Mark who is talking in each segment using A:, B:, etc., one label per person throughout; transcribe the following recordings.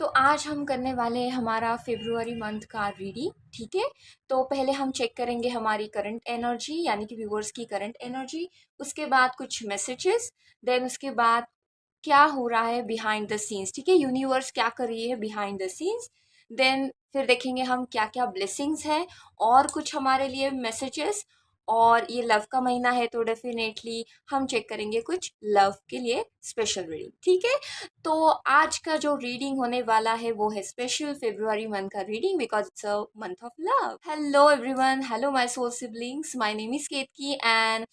A: तो आज हम करने वाले हैं हमारा फेब्रुअरी मंथ का रीडिंग। ठीक है। तो पहले हम चेक करेंगे हमारी करंट एनर्जी यानी कि व्यूअर्स की करंट एनर्जी। उसके बाद कुछ मैसेजेस। देन उसके बाद क्या हो रहा है बिहाइंड द सीन्स। ठीक है, यूनिवर्स क्या कर रही है बिहाइंड द सीन्स। देन फिर देखेंगे हम क्या क्या ब्लेसिंग्स हैं और कुछ हमारे लिए मैसेजेस। और ये लव का महीना है तो डेफिनेटली हम चेक करेंगे कुछ लव के लिए स्पेशल रीडिंग। ठीक है। तो आज का जो रीडिंग होने वाला है वो है स्पेशल फेब्रुअरी मंथ का reading because it's a month of love. Hello everyone, hello my soul siblings, my name is Ketaki and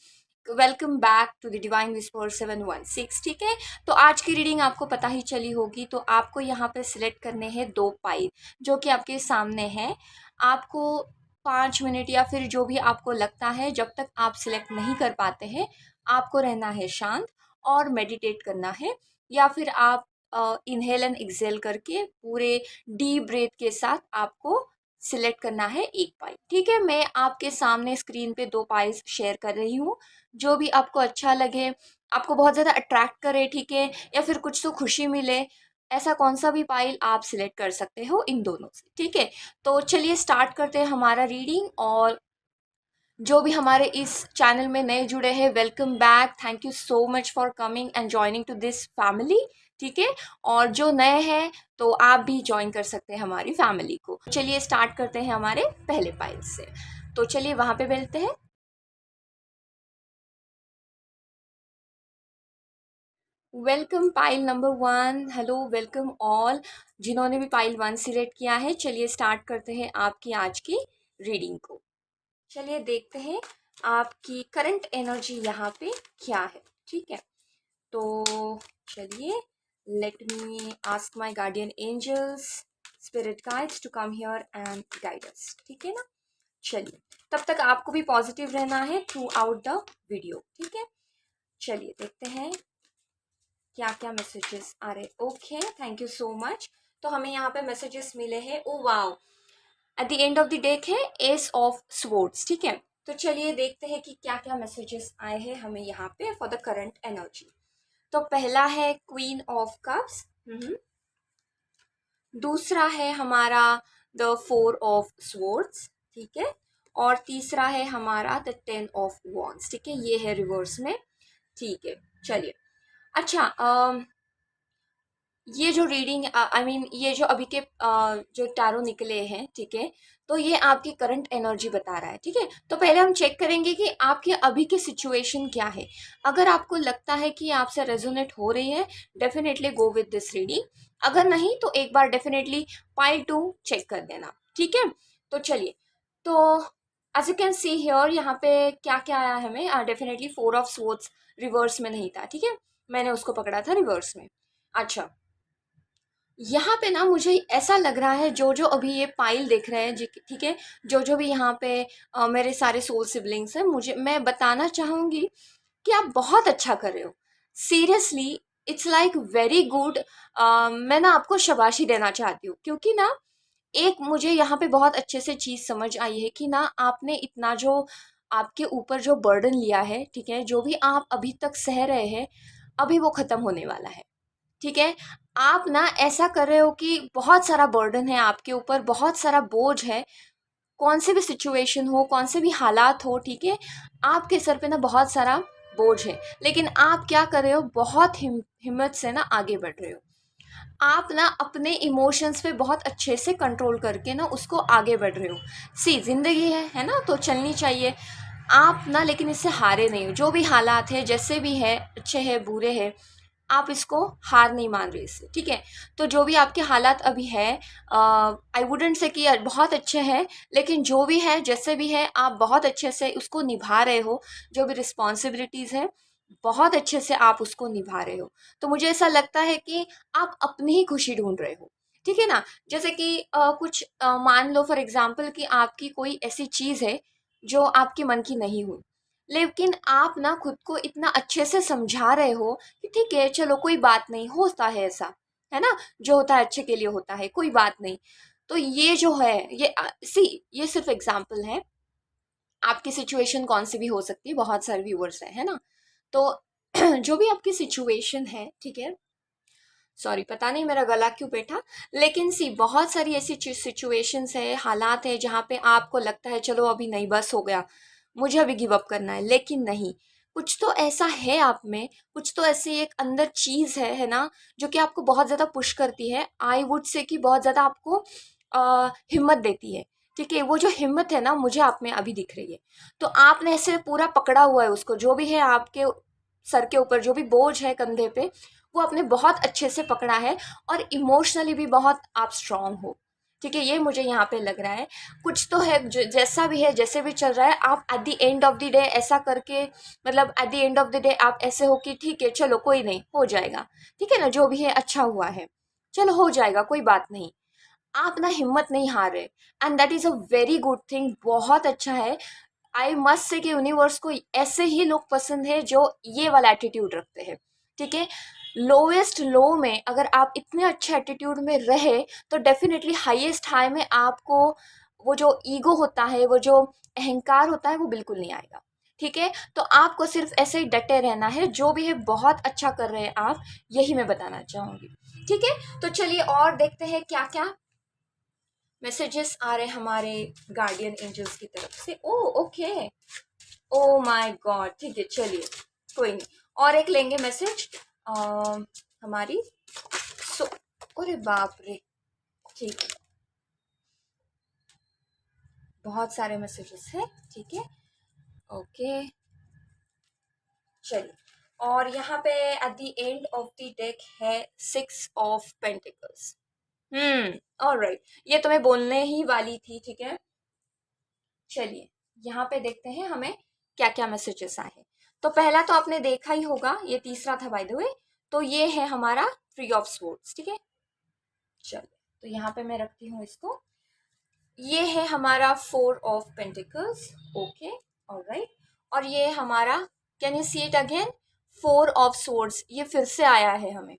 A: welcome back to the Divine Whisper 716। ठीक है। तो आज की रीडिंग आपको पता ही चली होगी, तो आपको यहाँ पे सिलेक्ट करने हैं दो पाइल जो कि आपके सामने है। आपको 5 मिनट या फिर जो भी आपको लगता है, जब तक आप सिलेक्ट नहीं कर पाते हैं आपको रहना है शांत और मेडिटेट करना है, या फिर आप इनहेल एंड एक्सेल करके पूरे डीप ब्रेथ के साथ आपको सिलेक्ट करना है एक पाइल। ठीक है, मैं आपके सामने स्क्रीन पे दो पाइल्स शेयर कर रही हूँ। जो भी आपको अच्छा लगे, आपको बहुत ज़्यादा अट्रैक्ट करे, ठीक है, या फिर कुछ तो खुशी मिले, ऐसा कौन सा भी पाइल आप सिलेक्ट कर सकते हो इन दोनों से। ठीक है। तो चलिए स्टार्ट करते हैं हमारा रीडिंग। और जो भी हमारे इस चैनल में नए जुड़े हैं, welcome back, thank you so much for coming and joining two this family. ठीक है। और जो नए हैं तो आप भी ज्वाइन कर सकते हैं हमारी फैमिली को। चलिए स्टार्ट करते हैं हमारे पहले पाइल से। तो चलिए वहां पे मिलते हैं। Welcome pile number 1। Hello, welcome all जिन्होंने भी पाइल 1 सिलेक्ट किया है। चलिए स्टार्ट करते हैं आपकी आज की रीडिंग को। चलिए देखते हैं आपकी करंट एनर्जी यहाँ पे क्या है। ठीक है। तो चलिए, let me ask my guardian angels, spirit guides to come here and guide us. ठीक है ना। चलिए, तब तक आपको भी पॉजिटिव रहना है थ्रू आउट द वीडियो। ठीक है। चलिए देखते हैं क्या क्या मैसेजेस आ रहे। Okay, thank you so much. तो हमें यहाँ पे मैसेजेस मिले हैं। Oh wow, at the end of the deck है एस ऑफ स्वॉर्ड्स। ठीक है। तो चलिए देखते हैं कि क्या क्या मैसेजेस आए हैं हमें यहाँ पे फॉर द करंट एनर्जी। तो पहला है क्वीन ऑफ कप्स। दूसरा है हमारा द फोर ऑफ स्वॉर्ड्स। ठीक है। और तीसरा है हमारा द 10 ऑफ वॉन्ड्स। ठीक है, ये है रिवर्स में। ठीक है। चलिए, अच्छा, ये जो रीडिंग आई मीन ये जो अभी के जो टैरो निकले हैं, ठीक है, तो ये आपकी करंट एनर्जी बता रहा है। ठीक है। तो पहले हम चेक करेंगे कि आपके अभी की सिचुएशन क्या है। अगर आपको लगता है कि आपसे रेजोनेट हो रही है, definitely go with this reading. अगर नहीं तो एक बार डेफिनेटली पाइल 2 चेक कर देना। ठीक है। तो चलिए, तो as you can see here यहाँ पे क्या क्या आया है हमें। Definitely four of swords reverse में नहीं था। ठीक है, मैंने उसको पकड़ा था रिवर्स में। अच्छा, यहाँ पे ना मुझे ऐसा लग रहा है, जो जो अभी ये पाइल देख रहे हैं जी, ठीक है, जो जो भी यहाँ पे मेरे सारे सोल सिबलिंग्स हैं, मुझे मैं बताना चाहूंगी कि आप बहुत अच्छा कर रहे हो। Seriously, it's like very good. मैं ना आपको शाबाशी देना चाहती हूँ, क्योंकि ना एक मुझे यहाँ पे बहुत अच्छे से चीज़ समझ आई है कि ना आपने इतना जो आपके ऊपर जो बर्डन लिया है, ठीक है, जो भी आप अभी तक सह रहे हैं, अभी वो खत्म होने वाला है। ठीक है। आप ना ऐसा कर रहे हो कि बहुत सारा बर्डन है आपके ऊपर, बहुत सारा बोझ है, कौन से भी सिचुएशन हो, कौन से भी हालात हो, ठीक है, आपके सर पे ना बहुत सारा बोझ है। लेकिन आप क्या कर रहे हो, बहुत हिम्मत से ना आगे बढ़ रहे हो। आप ना अपने इमोशंस पे बहुत अच्छे से कंट्रोल करके ना उसको आगे बढ़ रहे हो। सी जिंदगी है ना, तो चलनी चाहिए। आप ना लेकिन इससे हारे नहीं हो। जो भी हालात है, जैसे भी है, अच्छे हैं बुरे हैं, आप इसको हार नहीं मान रहे इससे। ठीक है। तो जो भी आपके हालात अभी है, आई वुडेंट से कि बहुत अच्छे हैं, लेकिन जो भी है जैसे भी है, आप बहुत अच्छे से उसको निभा रहे हो। जो भी रिस्पॉन्सिबिलिटीज़ है, बहुत अच्छे से आप उसको निभा रहे हो। तो मुझे ऐसा लगता है कि आप अपनी ही खुशी ढूंढ रहे हो। ठीक है ना। जैसे कि कुछ मान लो फॉर एग्जाम्पल कि आपकी कोई ऐसी चीज़ है जो आपके मन की नहीं हुई, लेकिन आप ना खुद को इतना अच्छे से समझा रहे हो कि ठीक है, चलो कोई बात नहीं, होता है ऐसा, है ना, जो होता है अच्छे के लिए होता है, कोई बात नहीं। तो ये जो है, ये सी, ये सिर्फ एग्जाम्पल है। आपकी सिचुएशन कौन सी भी हो सकती है, बहुत सारे व्यूअर्स हैं, है ना। तो जो भी आपकी सिचुएशन है, ठीक है, सॉरी, पता नहीं मेरा गला क्यों बैठा। लेकिन सी बहुत सारी ऐसी सिचुएशंस है, हालात है जहाँ पे आपको लगता है चलो अभी नहीं, बस हो गया, मुझे अभी गिव अप करना है, लेकिन नहीं। कुछ तो ऐसा है आप में, कुछ तो ऐसी एक अंदर चीज है ना, जो कि आपको बहुत ज्यादा पुश करती है, आई वुड से कि बहुत ज्यादा आपको हिम्मत देती है। ठीक है, वो जो हिम्मत है ना, मुझे आप में अभी दिख रही है। तो आपने ऐसे पूरा पकड़ा हुआ है उसको, जो भी है आपके सर के ऊपर, जो भी बोझ है कंधे पे, वो आपने बहुत अच्छे से पकड़ा है। और इमोशनली भी बहुत आप स्ट्रांग हो। ठीक है, ये मुझे यहाँ पे लग रहा है। कुछ तो है, जैसा भी है, जैसे भी चल रहा है, आप at the end of the day ऐसा करके, मतलब at the end of the day आप ऐसे हो कि ठीक है चलो कोई नहीं, हो जाएगा। ठीक है ना, जो भी है अच्छा हुआ है, चलो हो जाएगा, कोई बात नहीं। आप ना हिम्मत नहीं हार रहे, and that is a very good thing, बहुत अच्छा है। आई मस्ट से कि यूनिवर्स को ऐसे ही लोग पसंद है जो ये वाला एटीट्यूड रखते हैं। ठीक है, लोवेस्ट लो में अगर आप इतने अच्छे एटीट्यूड में रहे, तो डेफिनेटली हाईएस्ट हाई में आपको वो जो ईगो होता है, वो जो अहंकार होता है, वो बिल्कुल नहीं आएगा। ठीक है, तो आपको सिर्फ ऐसे ही डटे रहना है, जो भी है बहुत अच्छा कर रहे हैं आप, यही मैं बताना चाहूंगी। ठीक है, तो चलिए और देखते हैं क्या क्या मैसेजेस आ रहे हमारे गार्डियन एंजल्स की तरफ से। ओ ओके, ओ माय गॉड, ठीक है चलिए, कोई नहीं, और एक लेंगे मैसेज हमारी। सो अरे बाप रे, ठीक है, बहुत सारे मैसेजेस हैं। ठीक है, ओके, चलिए। और यहाँ पे at the end of the deck है 6 ऑफ पेंटिकल्स। ऑलराइट, ये तो मैं बोलने ही वाली थी। ठीक है, चलिए यहाँ पे देखते हैं हमें क्या क्या मैसेजेस आए हैं। तो पहला तो आपने देखा ही होगा, ये तीसरा था बाय द वे। तो ये है हमारा 3 ऑफ स्वॉर्ड्स। ठीक है, चलिए, तो यहाँ पे मैं रखती हूँ इसको। ये है हमारा 4 ऑफ पेंटिकल्स। Okay, alright. और ये हमारा, can you see it again, 4 of swords, ये फिर से आया है हमें।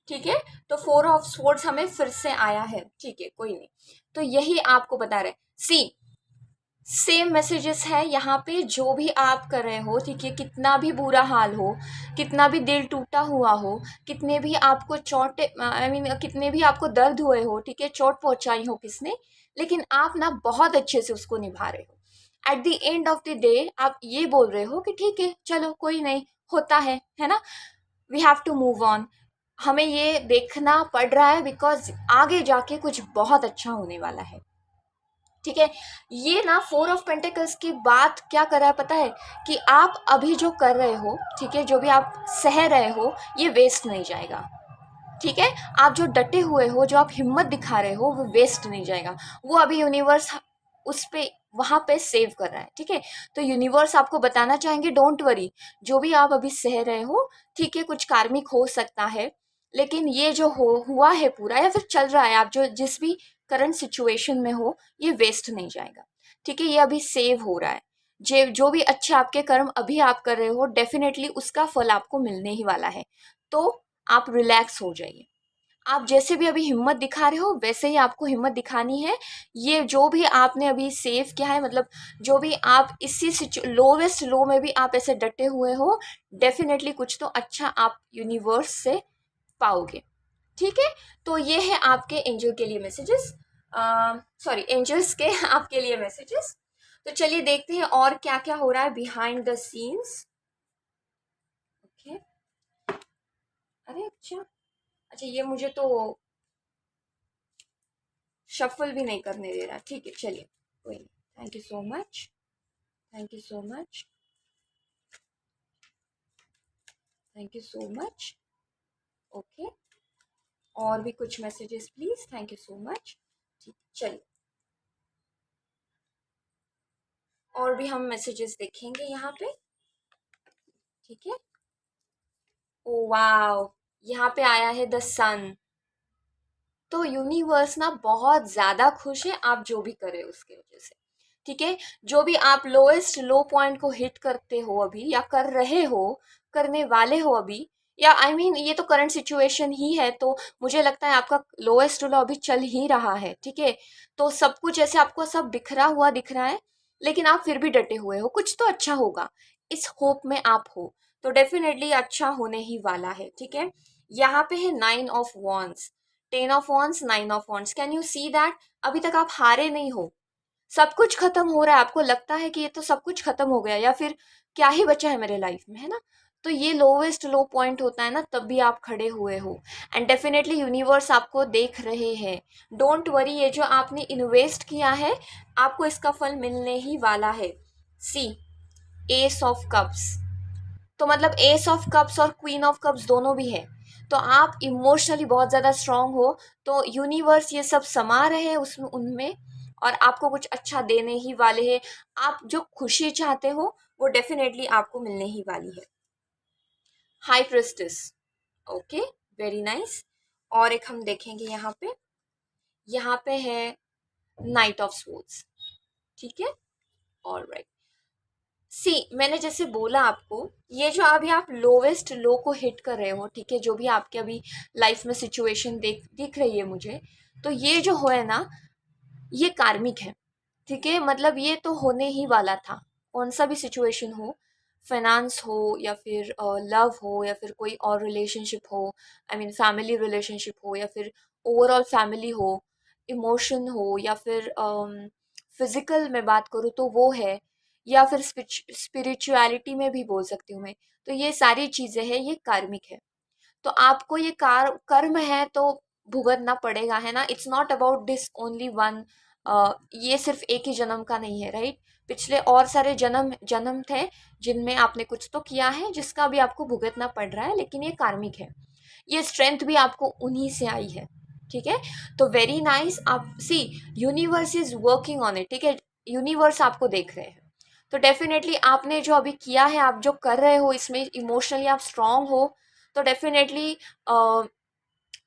A: ठीक है, तो 4 ऑफ स्वॉर्ड्स हमें फिर से आया है। ठीक है, कोई नहीं, तो यही आपको बता रहे। सी, सेम मैसेजेस है यहाँ पे, जो भी आप कर रहे हो, ठीक है, कितना भी बुरा हाल हो, कितना भी दिल टूटा हुआ हो, कितने भी आपको चोट, आई मीन कितने भी आपको दर्द हुए हो, ठीक है, चोट पहुंचाई हो किसने, लेकिन आप ना बहुत अच्छे से उसको निभा रहे हो। At the end of the day आप ये बोल रहे हो कि ठीक है चलो कोई नहीं, होता है ना, we have to move on. हमें ये देखना पड़ रहा है बिकॉज आगे जाके कुछ बहुत अच्छा होने वाला है। ठीक है, ये ना 4 ऑफ पेंटिकल्स की बात क्या कर रहा है पता है, कि आप अभी जो कर रहे हो, ठीक है, जो भी आप सह रहे हो, ये वेस्ट नहीं जाएगा। ठीक है, आप जो डटे हुए हो, जो आप हिम्मत दिखा रहे हो, वो वेस्ट नहीं जाएगा। वो अभी यूनिवर्स उस पे, वहां पे सेव कर रहा है। ठीक है, तो यूनिवर्स आपको बताना चाहेंगे डोंट वरी, जो भी आप अभी सह रहे हो, ठीक है, कुछ कार्मिक हो सकता है, लेकिन ये जो हो हुआ है पूरा, या फिर चल रहा है, आप जो जिस भी करंट सिचुएशन में हो, ये वेस्ट नहीं जाएगा। ठीक है, ये अभी सेव हो रहा है। जो भी अच्छे आपके कर्म अभी आप कर रहे हो, डेफिनेटली उसका फल आपको मिलने ही वाला है। तो आप रिलैक्स हो जाइए। आप जैसे भी अभी हिम्मत दिखा रहे हो, वैसे ही आपको हिम्मत दिखानी है। ये जो भी आपने अभी सेव किया है, मतलब जो भी आप इसी लोवेस्ट लो में भी आप ऐसे डटे हुए हो, डेफिनेटली कुछ तो अच्छा आप यूनिवर्स से पाओगे। ठीक है, तो ये है आपके एंजल के लिए मैसेजेस, सॉरी एंजल्स के आपके लिए मैसेजेस। तो चलिए देखते हैं और क्या क्या हो रहा है बिहाइंड द सीन्स। ओके, अरे अच्छा, अच्छा ये मुझे तो शफल भी नहीं करने दे रहा। ठीक है, चलिए कोई नहीं, thank you so much, thank you so much, thank you so much. Okay, और भी कुछ messages please, thank you so much. ठीक, चलिए और भी हम मैसेजेस देखेंगे यहाँ पे। ठीक है, ओ वाओ, यहाँ पे आया है द सन। तो यूनिवर्स ना बहुत ज्यादा खुश है आप जो भी करे उसके वजह से। ठीक है, जो भी आप लोएस्ट लो पॉइंट को हिट करते हो अभी, या कर रहे हो, करने वाले हो अभी, या आई मीन ये तो करंट सिचुएशन ही है, तो मुझे लगता है आपका लोएस्ट लो अभी चल ही रहा है। ठीक है, तो सब कुछ ऐसे आपको सब बिखरा हुआ दिख रहा है, लेकिन आप फिर भी डटे हुए हो, कुछ तो अच्छा होगा, इस होप में आप हो। तो डेफिनेटली अच्छा होने ही वाला है। ठीक है, यहाँ पे है 9 of wands, 10 of wands, 9 of wands. Can you see that? अभी तक आप हारे नहीं हो, सब कुछ खत्म हो रहा है, आपको लगता है कि ये तो सब कुछ खत्म हो गया या फिर क्या ही बचा है मेरे लाइफ में, है ना? तो ये लोवेस्ट लो पॉइंट होता है ना, तब भी आप खड़े हुए हो। एंड डेफिनेटली यूनिवर्स आपको देख रहे हैं। डोंट वरी, ये जो आपने इन्वेस्ट किया है आपको इसका फल मिलने ही वाला है। सी, एस ऑफ कप्स, तो मतलब एस ऑफ कप्स और क्वीन ऑफ कप्स दोनों भी है। तो आप इमोशनली बहुत ज़्यादा स्ट्रांग हो, तो यूनिवर्स ये सब समा रहे हैं उसमें, उनमें, और आपको कुछ अच्छा देने ही वाले हैं। आप जो खुशी चाहते हो वो डेफिनेटली आपको मिलने ही वाली है। High prestige, okay, very nice. और एक हम देखेंगे यहाँ पे है नाइट ऑफ स्वॉर्ड्स, ठीक है, ऑलराइट। सी, मैंने जैसे बोला आपको, ये जो अभी आप लोवेस्ट लो को हिट कर रहे हो, ठीक है, जो भी आपके अभी लाइफ में सिचुएशन दिख रही है मुझे, तो ये जो है ना, ये कार्मिक है, ठीक है। मतलब ये तो होने ही वाला था, कौन सा भी सिचुएशन हो, फाइनेंस हो या फिर लव हो या फिर कोई और रिलेशनशिप हो, आई मीन फैमिली रिलेशनशिप हो या फिर ओवरऑल फैमिली हो, इमोशन हो या फिर फिजिकल में बात करूँ तो वो है, या फिर स्पिरिचुअलिटी में भी बोल सकती हूँ मैं। तो ये सारी चीज़ें हैं, ये कार्मिक है। तो आपको ये कर्म है तो भुगतना पड़ेगा, है ना? It's not about this only one. ये सिर्फ एक ही जन्म का नहीं है, राइट? पिछले और सारे जन्म जन्म थे जिनमें आपने कुछ तो किया है जिसका भी आपको भुगतना पड़ रहा है, लेकिन ये कार्मिक है। ये स्ट्रेंथ भी आपको उन्हीं से आई है, ठीक है। तो वेरी नाइस। आप see, universe is working on it, ठीक है। यूनिवर्स आपको देख रहे हैं। तो डेफिनेटली आपने जो अभी किया है, आप जो कर रहे हो इसमें इमोशनली आप स्ट्रांग हो, तो डेफिनेटली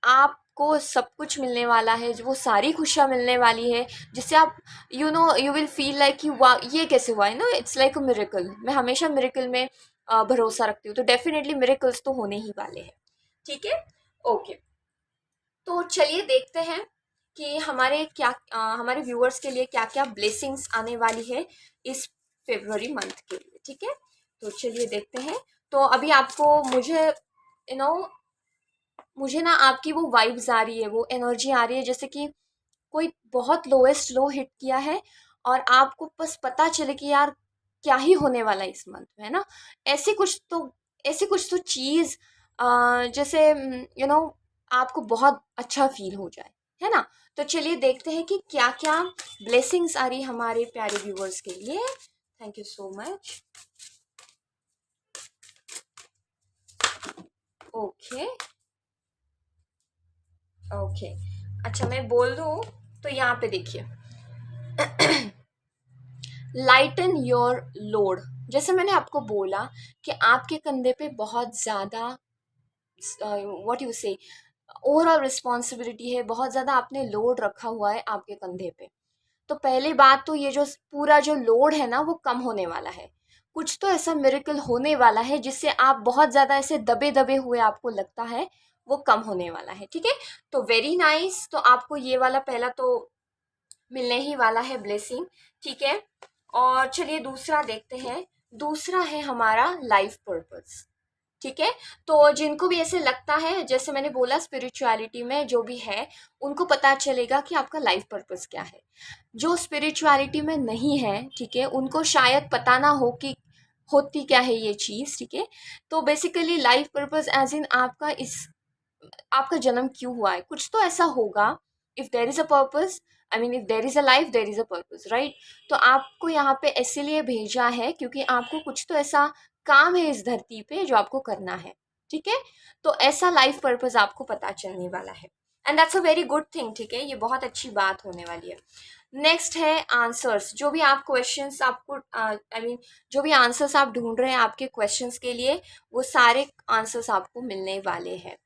A: आपको सब कुछ मिलने वाला है, वो सारी खुशियाँ मिलने वाली है, जिससे आप यू विल फील लाइक कि वाह, ये कैसे हुआ है ना, इट्स लाइक अ मिरेकल। मैं हमेशा मिरेकल में भरोसा रखती हूँ, तो डेफिनेटली मिरेकल्स तो होने ही वाले हैं, ठीक है। ओके, तो चलिए देखते हैं कि हमारे व्यूअर्स के लिए क्या क्या ब्लेसिंग्स आने वाली है इस फेब्रुअरी मंथ के लिए, ठीक है। तो चलिए देखते हैं। तो अभी आपको यू नो मुझे ना आपकी वो वाइब्स आ रही है, वो एनर्जी आ रही है, जैसे कि कोई बहुत लोएस्ट लो हिट किया है और आपको बस पता चले कि यार क्या ही होने वाला है इस मंथ में, है ना? ऐसी कुछ तो ऐसी कुछ तो चीज़, जैसे आपको बहुत अच्छा फील हो जाए, है ना? तो चलिए देखते हैं कि क्या क्या ब्लेसिंग्स आ रही है हमारे प्यारे व्यूवर्स के लिए। Thank you so much. Okay, okay, अच्छा मैं बोल दूँ तो यहाँ पे देखिए, लाइटन योर लोड। जैसे मैंने आपको बोला कि आपके कंधे पे बहुत ज़्यादा, व्हाट यू से, ओवरऑल रिस्पॉन्सिबिलिटी है, बहुत ज़्यादा आपने लोड रखा हुआ है आपके कंधे पे। तो पहली बात तो ये जो पूरा जो लोड है ना वो कम होने वाला है। कुछ तो ऐसा मिरेकल होने वाला है जिससे आप बहुत ज़्यादा ऐसे दबे दबे हुए आपको लगता है, वो कम होने वाला है, ठीक है। तो वेरी नाइस। तो आपको ये वाला पहला तो मिलने ही वाला है ब्लेसिंग, ठीक है। और चलिए दूसरा देखते हैं। दूसरा है हमारा लाइफ पर्पस, ठीक है। तो जिनको भी ऐसे लगता है, जैसे मैंने बोला स्पिरिचुअलिटी में जो भी है, उनको पता चलेगा कि आपका लाइफ पर्पस क्या है। जो स्पिरिचुअलिटी में नहीं है, ठीक है, उनको शायद पता ना हो कि होती क्या है ये चीज़, ठीक है। तो basically life purpose as in आपका जन्म क्यों हुआ है, कुछ तो ऐसा होगा। If there is a purpose, I mean if there is a life there is a purpose, right? तो आपको यहाँ पे इसीलिए भेजा है क्योंकि आपको कुछ तो ऐसा काम है इस धरती पे जो आपको करना है, ठीक है। तो ऐसा लाइफ पर्पस आपको पता चलने वाला है, and that's a very good thing, ठीक है। ये बहुत अच्छी बात होने वाली है। नेक्स्ट है आंसर्स। जो भी आप क्वेश्चंस आपको आई मीन जो भी आंसर्स आप ढूंढ रहे हैं आपके क्वेश्चंस के लिए, वो सारे आंसर्स आपको मिलने वाले हैं।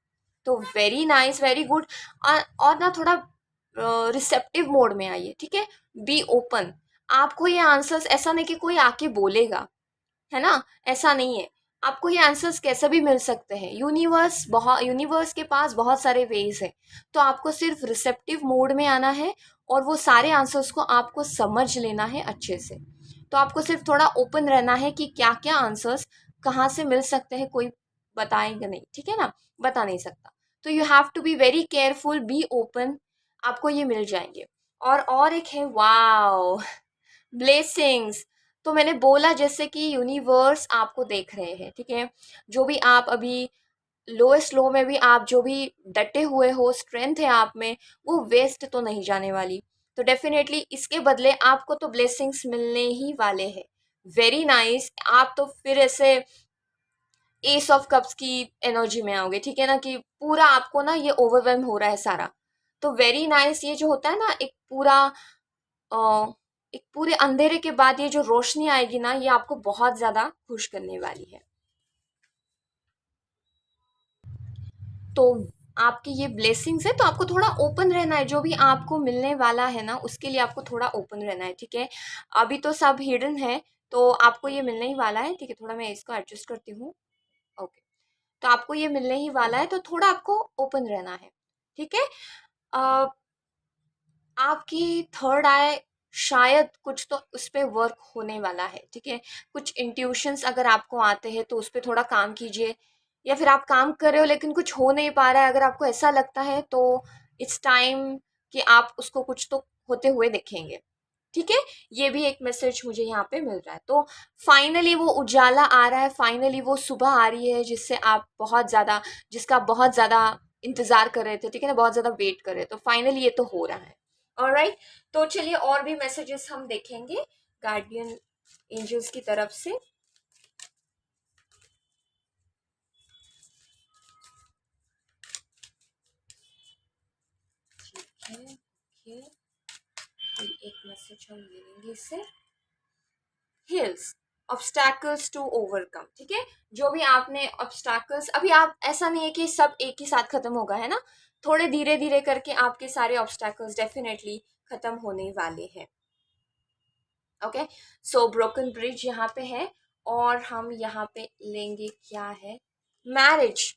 A: तो वेरी नाइस, वेरी गुड। और ना थोड़ा रिसेप्टिव मोड में आइए, ठीक है। B open. आपको ये आंसर्स ऐसा नहीं कि कोई आके बोलेगा, है ना, ऐसा नहीं है। आपको ये आंसर्स कैसे भी मिल सकते हैं। यूनिवर्स के पास बहुत सारे वेज हैं। तो आपको सिर्फ रिसेप्टिव मोड में आना है और वो सारे आंसर्स को आपको समझ लेना है अच्छे से। तो आपको सिर्फ थोड़ा ओपन रहना है कि क्या क्या आंसर्स कहाँ से मिल सकते हैं, कोई बताएगा नहीं, ठीक है ना, बता नहीं सकता। तो you have to be very careful, be open, आपको ये मिल जाएंगे। और एक है वाओ ब्लेसिंग्स। तो मैंने बोला जैसे कि यूनिवर्स आपको देख रहे हैं, ठीक है, जो भी आप अभी लोएस्ट लो में भी आप जो भी डटे हुए हो, स्ट्रेंथ है आप में, वो वेस्ट तो नहीं जाने वाली। तो डेफिनेटली इसके बदले आपको तो ब्लेसिंग्स मिलने ही वाले हैं। वेरी नाइस, आप तो फिर ऐसे एस ऑफ कप्स की एनर्जी में आओगे, ठीक है ना, कि पूरा आपको ना ये ओवरवेलम हो रहा है सारा। तो वेरी नाइस, ये जो होता है ना एक पूरा एक पूरे अंधेरे के बाद ये जो रोशनी आएगी ना, ये आपको बहुत ज्यादा खुश करने वाली है। तो आपकी ये ब्लेसिंग्स है, तो आपको थोड़ा ओपन रहना है, जो भी आपको मिलने वाला है ना उसके लिए आपको थोड़ा ओपन रहना है, ठीक है। अभी तो सब हिडन है, तो आपको ये मिलने ही वाला है, ठीक है। थोड़ा मैं इसको एडजस्ट करती हूँ। ओके, तो आपको ये मिलने ही वाला है, तो थोड़ा आपको ओपन रहना है, ठीक है। अ, आपकी थर्ड आई शायद कुछ तो उस पे वर्क होने वाला है, ठीक है। कुछ इंट्यूशंस अगर आपको आते हैं तो उस पे थोड़ा काम कीजिए, या फिर आप काम कर रहे हो लेकिन कुछ हो नहीं पा रहा है, अगर आपको ऐसा लगता है तो इट्स टाइम कि आप उसको कुछ तो होते हुए देखेंगे, ठीक है। ये भी एक मैसेज मुझे यहाँ पे मिल रहा है। तो फाइनली वो उजाला आ रहा है, फाइनली वो सुबह आ रही है जिससे आप बहुत ज्यादा, जिसका आप बहुत ज्यादा इंतजार कर रहे थे, ठीक है ना, बहुत ज्यादा वेट कर रहे थे, तो फाइनली ये तो हो रहा है। ऑलराइट, तो चलिए और भी मैसेजेस हम देखेंगे गार्डियन एंजल्स की तरफ से। ठीक है, ओके, कोई एक मैसेज हम ले लेंगे इससे। हिल्स, ऑब्स्टैकल्स टू ओवरकम, ठीक है। जो भी आपने ऑब्स्टैकल्स, अभी आप ऐसा नहीं है कि सब एक ही साथ खत्म होगा, है ना, थोड़े धीरे धीरे करके आपके सारे ऑब्स्टैकल्स डेफिनेटली खत्म होने वाले हैं। ओके, सो ब्रोकन ब्रिज यहाँ पे है, और हम यहाँ पे लेंगे क्या है, मैरिज।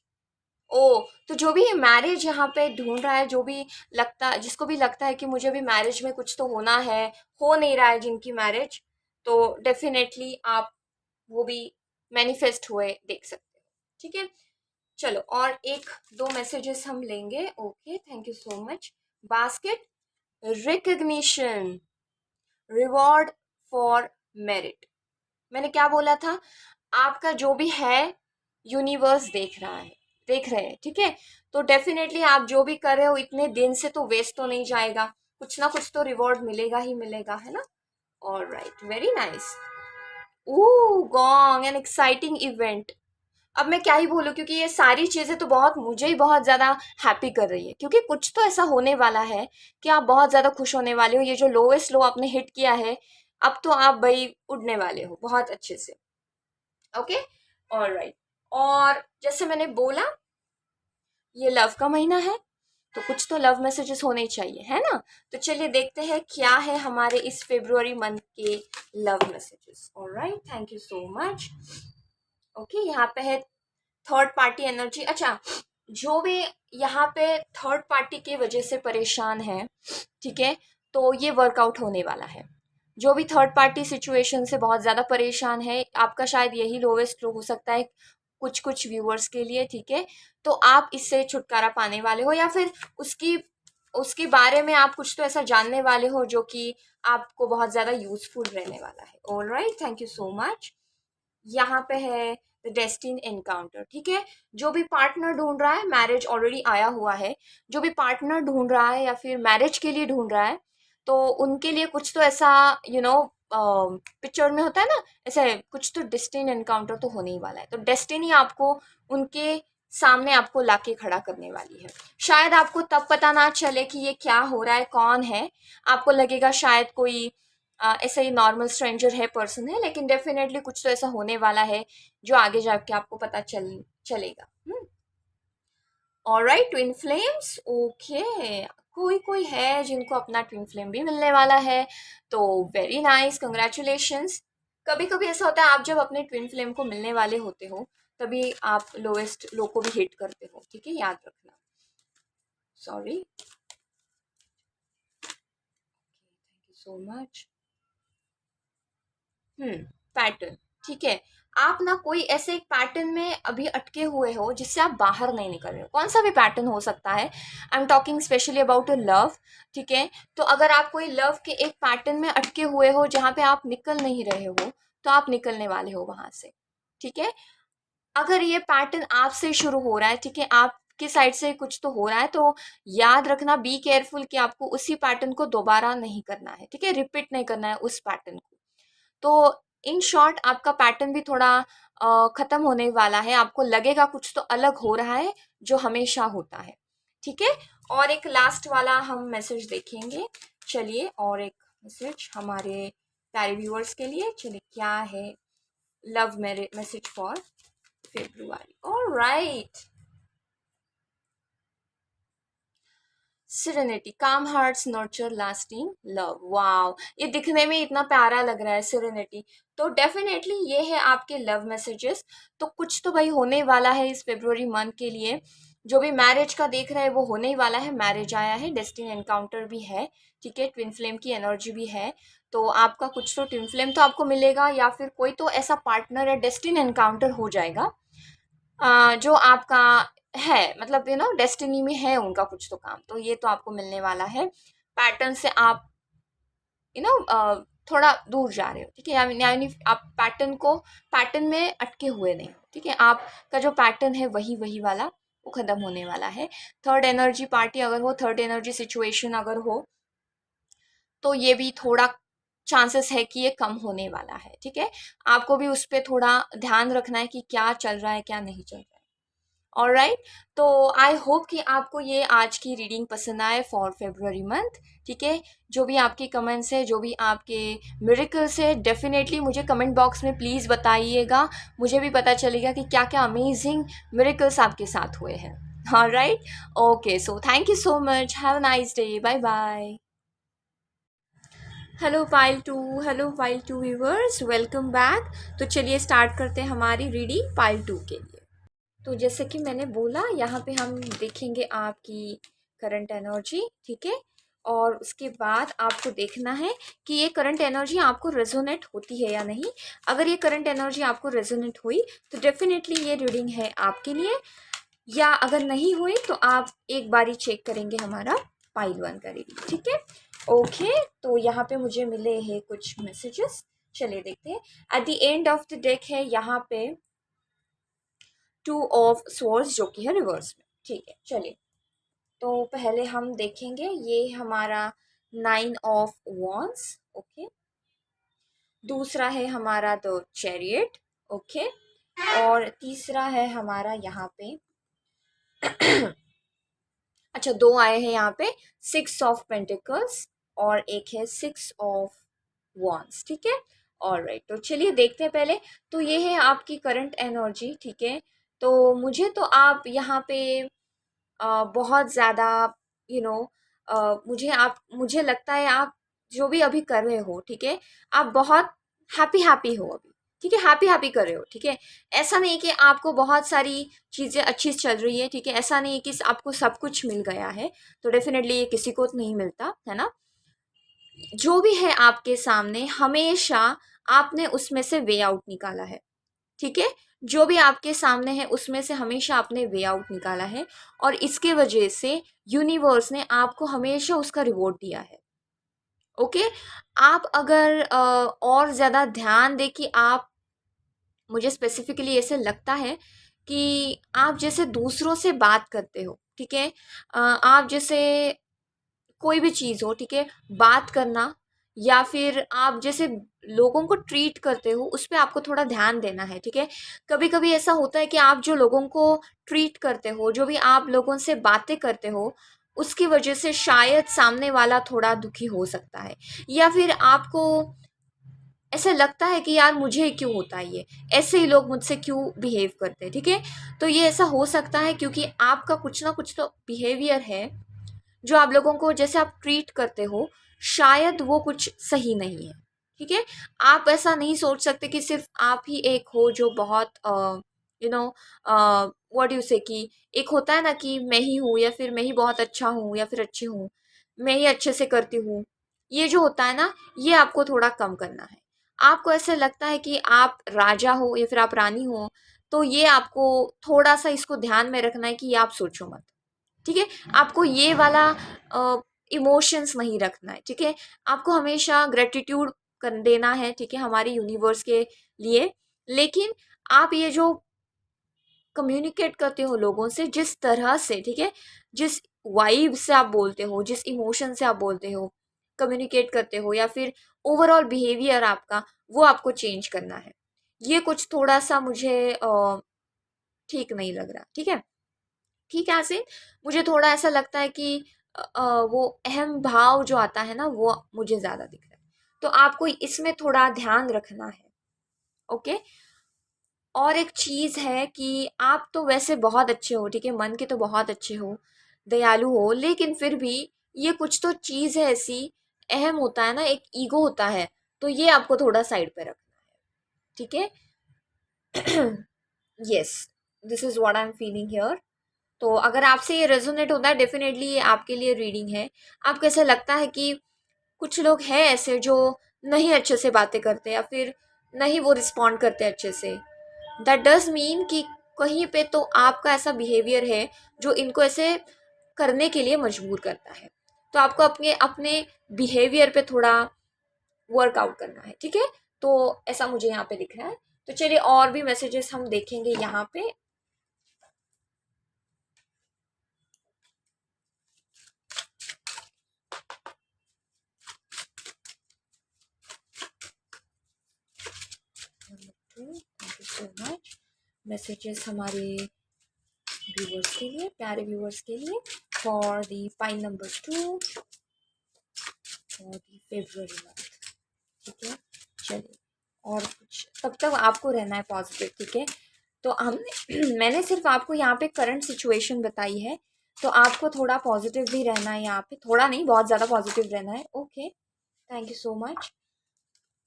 A: ओ, तो जो भी मैरिज यहाँ पे ढूंढ रहा है, जो भी लगता, जिसको भी लगता है कि मुझे भी मैरिज में कुछ तो होना है, हो नहीं रहा है जिनकी मैरिज, तो डेफिनेटली आप वो भी मैनिफेस्ट हुए देख सकते हो, ठीक है। चलो और एक दो मैसेजेस हम लेंगे। Okay, thank you so much. Basket, recognition, reward for merit. मैंने क्या बोला था, आपका जो भी है यूनिवर्स देख रहा है, देख रहे हैं, ठीक है। तो डेफिनेटली आप जो भी कर रहे हो इतने दिन से तो वेस्ट तो नहीं जाएगा, कुछ ना कुछ तो रिवॉर्ड मिलेगा ही मिलेगा, है ना। Alright, very nice. Oh gong, an exciting event. अब मैं क्या ही बोलूं, क्योंकि ये सारी चीजें तो बहुत मुझे ही बहुत ज्यादा हैप्पी कर रही है, क्योंकि कुछ तो ऐसा होने वाला है कि आप बहुत ज्यादा खुश होने वाले हो। ये जो लोएस्ट लो आपने हिट किया है, अब तो आप भाई उड़ने वाले हो बहुत अच्छे से। Okay, alright. और जैसे मैंने बोला ये लव का महीना है, तो कुछ तो लव मैसेजेस होने चाहिए, है ना। तो चलिए देखते हैं क्या है हमारे इस फेब्रुअरी मंथ के love messages. Alright, thank you so much. Okay, यहाँ पे है थर्ड पार्टी एनर्जी। अच्छा, जो भी यहाँ पे थर्ड पार्टी की वजह से परेशान है, ठीक है, तो ये वर्कआउट होने वाला है। जो भी थर्ड पार्टी सिचुएशन से बहुत ज़्यादा परेशान है, आपका शायद यही लोवेस्ट लो हो सकता है कुछ कुछ व्यूअर्स के लिए, ठीक है। तो आप इससे छुटकारा पाने वाले हो, या फिर उसकी उसके बारे में आप कुछ तो ऐसा जानने वाले हो जो कि आपको बहुत ज़्यादा यूजफुल रहने वाला है। Alright, thank you so much. यहाँ पे है द डेस्टिन एनकाउंटर, ठीक है। जो भी पार्टनर ढूंढ रहा है, मैरिज ऑलरेडी आया हुआ है, जो भी पार्टनर ढूंढ रहा है या फिर मैरिज के लिए ढूंढ रहा है, तो उनके लिए कुछ तो ऐसा पिक्चर में होता है ना, ऐसे कुछ तो डेस्टिन एनकाउंटर तो होने ही वाला है। तो डेस्टिनी आपको उनके सामने आपको लाके खड़ा करने वाली है। शायद आपको तब पता ना चले कि ये क्या हो रहा है, कौन है, आपको लगेगा शायद कोई ऐसा ही नॉर्मल स्ट्रेंजर है, पर्सन है, लेकिन डेफिनेटली कुछ तो ऐसा होने वाला है जो आगे जाके आपको पता चलेगा। ऑलराइट, ट्विन फ्लेम्स, ओके, कोई कोई है जिनको अपना ट्विन फ्लेम भी मिलने वाला है, तो वेरी नाइस, कंग्रेचुलेशंस। कभी कभी ऐसा होता है, आप जब अपने ट्विन फ्लेम को मिलने वाले होते हो तभी आप लोएस्ट लो को भी हिट करते हो, ठीक है, याद रखना। Sorry, thank you so much. Pattern, ठीक है। आप ना कोई ऐसे एक पैटर्न में अभी अटके हुए हो जिससे आप बाहर नहीं निकल रहे हो। कौन सा भी पैटर्न हो सकता है, I am talking specially about a love, ठीक है। तो अगर आप कोई लव के एक पैटर्न में अटके हुए हो जहाँ पे आप निकल नहीं रहे हो, तो आप निकलने वाले हो वहां से, ठीक है। अगर ये पैटर्न आपसे शुरू हो रहा है, ठीक है, आपकी साइड से कुछ तो हो रहा है, तो याद रखना, बी केयरफुल कि आपको उसी पैटर्न को दोबारा नहीं करना है, ठीक है, रिपीट नहीं करना है उस पैटर्न को। तो इन शॉर्ट आपका पैटर्न भी थोड़ा खत्म होने वाला है, आपको लगेगा कुछ तो अलग हो रहा है जो हमेशा होता है, ठीक है। और एक लास्ट वाला हम मैसेज देखेंगे, चलिए, और एक मैसेज हमारे प्यारे व्यूअर्स के लिए, चलिए क्या है, लव मेरे message for February, alright. Serenity, calm hearts nurture lasting love, wow, ये दिखने में इतना प्यारा लग रहा है सिरेनिटी। तो डेफिनेटली ये है आपके लव मैसेजेस। तो कुछ तो भाई होने वाला है इस फेब्रुअरी मंथ के लिए। जो भी मैरिज का देख रहा है वो होने ही वाला है, मैरिज आया है, डेस्टिनी एनकाउंटर भी है, ठीक है, ट्विन फ्लेम की एनर्जी भी है। तो आपका कुछ तो ट्विन फ्लेम तो आपको मिलेगा, या फिर कोई तो ऐसा पार्टनर या डेस्टिनी एनकाउंटर हो जाएगा जो आपका है, मतलब डेस्टिनी में है उनका कुछ तो काम, तो ये तो आपको मिलने वाला है। पैटर्न से आप यू नो थोड़ा दूर जा रहे हो, ठीक है, यानी आप पैटर्न में अटके हुए नहीं हो, ठीक है, आपका जो पैटर्न है वही वही वाला वो खत्म होने वाला है। थर्ड एनर्जी पार्टी अगर हो, थर्ड एनर्जी सिचुएशन अगर हो, तो ये भी थोड़ा चांसेस है कि ये कम होने वाला है, ठीक है। आपको भी उस पर थोड़ा ध्यान रखना है कि क्या चल रहा है क्या नहीं चल रहा है। ऑलराइट, तो आई होप कि आपको ये आज की रीडिंग पसंद आए फॉर फेब्रुअरी मंथ, ठीक है। जो भी आपके कमेंट्स है, जो भी आपके मिरेकल्स है, डेफिनेटली मुझे कमेंट बॉक्स में प्लीज़ बताइएगा, मुझे भी पता चलेगा कि क्या क्या अमेजिंग मिरेकल्स आपके साथ हुए हैं। Alright, okay, so thank you so much, have a nice day, bye bye. Hello pile to viewers, welcome back. तो चलिए स्टार्ट करते हैं हमारी रीडिंग पाइल टू के लिए। तो जैसे कि मैंने बोला, यहाँ पे हम देखेंगे आपकी करंट एनर्जी, ठीक है। और उसके बाद आपको देखना है कि ये करंट एनर्जी आपको रेजोनेट होती है या नहीं। अगर ये करंट एनर्जी आपको रेजोनेट हुई तो डेफिनेटली ये रीडिंग है आपके लिए, या अगर नहीं हुई तो आप एक बारी चेक करेंगे हमारा पाइल वन का रीडिंग, ठीक है। ओके, तो यहाँ पे मुझे मिले हैं कुछ मैसेजेस, चलिए देखते हैं। At the end of the deck है यहाँ पे टू ऑफ स्वॉर्ड्स जो कि है रिवर्स में, ठीक है। चलिए, तो पहले हम देखेंगे ये हमारा नाइन ऑफ वॉन्स, ओके। दूसरा है हमारा द चैरियट, ओके। और तीसरा है हमारा यहाँ पे अच्छा, दो आए हैं यहाँ पे, सिक्स ऑफ पेंटिकल्स और एक है सिक्स ऑफ वॉन्स, ठीक है। ऑलराइट, तो चलिए देखते हैं पहले। तो ये है आपकी करंट एनर्जी, ठीक है। तो मुझे तो आप यहाँ पे बहुत ज़्यादा यू नो मुझे लगता है आप जो भी अभी कर रहे हो, ठीक है, आप बहुत हैप्पी हैप्पी हो अभी, ठीक है, हैप्पी हैप्पी कर रहे हो, ठीक है। ऐसा नहीं कि आपको बहुत सारी चीज़ें अच्छी चल रही है, ठीक है, ऐसा नहीं है कि आपको सब कुछ मिल गया है। तो डेफिनेटली ये किसी को नहीं मिलता है ना। जो भी है आपके सामने, हमेशा आपने उसमें से वे आउट निकाला है, ठीक है। जो भी आपके सामने है उसमें से हमेशा आपने वे आउट निकाला है, और इसके वजह से यूनिवर्स ने आपको हमेशा उसका रिवॉर्ड दिया है, ओके। आप अगर और ज़्यादा ध्यान दें कि आप, मुझे स्पेसिफिकली ऐसे लगता है कि आप जैसे दूसरों से बात करते हो, ठीक है, आप जैसे कोई भी चीज़ हो, ठीक है, बात करना, या फिर आप जैसे लोगों को ट्रीट करते हो उस पे आपको थोड़ा ध्यान देना है, ठीक है। कभी कभी ऐसा होता है कि आप जो लोगों को ट्रीट करते हो, जो भी आप लोगों से बातें करते हो, उसकी वजह से शायद सामने वाला थोड़ा दुखी हो सकता है, या फिर आपको ऐसे लगता है कि यार मुझे क्यों होता है ये, ऐसे ही लोग मुझसे क्यों बिहेव करते हैं, ठीक है। तो ये ऐसा हो सकता है क्योंकि आपका कुछ ना कुछ तो बिहेवियर है, जो आप लोगों को जैसे आप ट्रीट करते हो, शायद वो कुछ सही नहीं है, ठीक है। आप ऐसा नहीं सोच सकते कि सिर्फ आप ही एक हो जो बहुत यू नो व्हाट यू से, कि एक होता है ना कि मैं ही हूँ, या फिर मैं ही बहुत अच्छा हूँ, या फिर अच्छी हूँ, मैं ही अच्छे से करती हूँ। ये जो होता है ना, ये आपको थोड़ा कम करना है। आपको ऐसा लगता है कि आप राजा हो या फिर आप रानी हो, तो ये आपको थोड़ा सा इसको ध्यान में रखना है कि ये आप सोचो मत, ठीक है। आपको ये वाला इमोशंस नहीं रखना है, ठीक है। आपको हमेशा ग्रेटिट्यूड कर देना है, ठीक है, हमारे यूनिवर्स के लिए। लेकिन आप ये जो कम्युनिकेट करते हो लोगों से जिस तरह से, ठीक है, जिस वाइब से आप बोलते हो, जिस इमोशन से आप बोलते हो, कम्युनिकेट करते हो, या फिर ओवरऑल बिहेवियर आपका, वो आपको चेंज करना है। ये कुछ थोड़ा सा मुझे ठीक नहीं लग रहा, ठीक है। ठीक है आसिन, मुझे थोड़ा ऐसा लगता है कि वो अहम भाव जो आता है ना, वो मुझे ज्यादा दिख रहा है। तो आपको इसमें थोड़ा ध्यान रखना है, ओके। और एक चीज है कि आप तो वैसे बहुत अच्छे हो, ठीक है, मन के तो बहुत अच्छे हो, दयालु हो, लेकिन फिर भी ये कुछ तो चीज है ऐसी, अहम होता है ना, एक ईगो होता है, तो ये आपको थोड़ा साइड पे रखना है, ठीक है। Yes, this is what I am feeling here. तो अगर आपसे ये रेजोनेट होता है, डेफिनेटली ये आपके लिए रीडिंग है। आपको ऐसा लगता है कि कुछ लोग हैं ऐसे जो नहीं अच्छे से बातें करते, या फिर नहीं वो रिस्पॉन्ड करते अच्छे से, दैट डज मीन कि कहीं पे तो आपका ऐसा बिहेवियर है जो इनको ऐसे करने के लिए मजबूर करता है। तो आपको अपने अपने बिहेवियर पे थोड़ा वर्कआउट करना है, ठीक है। तो ऐसा मुझे यहाँ पे दिख रहा है। तो चलिए और भी मैसेजेस हम देखेंगे यहाँ पे। Thank you so much. Messages हमारे व्यूवर्स के लिए, प्यारे व्यूवर्स के लिए, for the pine number 2 for the February month, ठीक है। चलिए और कुछ, तब तक आपको रहना है पॉजिटिव, ठीक है। तो हमने मैंने सिर्फ आपको यहाँ पे करंट सिचुएशन बताई है, तो आपको थोड़ा पॉजिटिव भी रहना है यहाँ पे, थोड़ा नहीं बहुत ज़्यादा पॉजिटिव रहना है, okay. Thank you so much.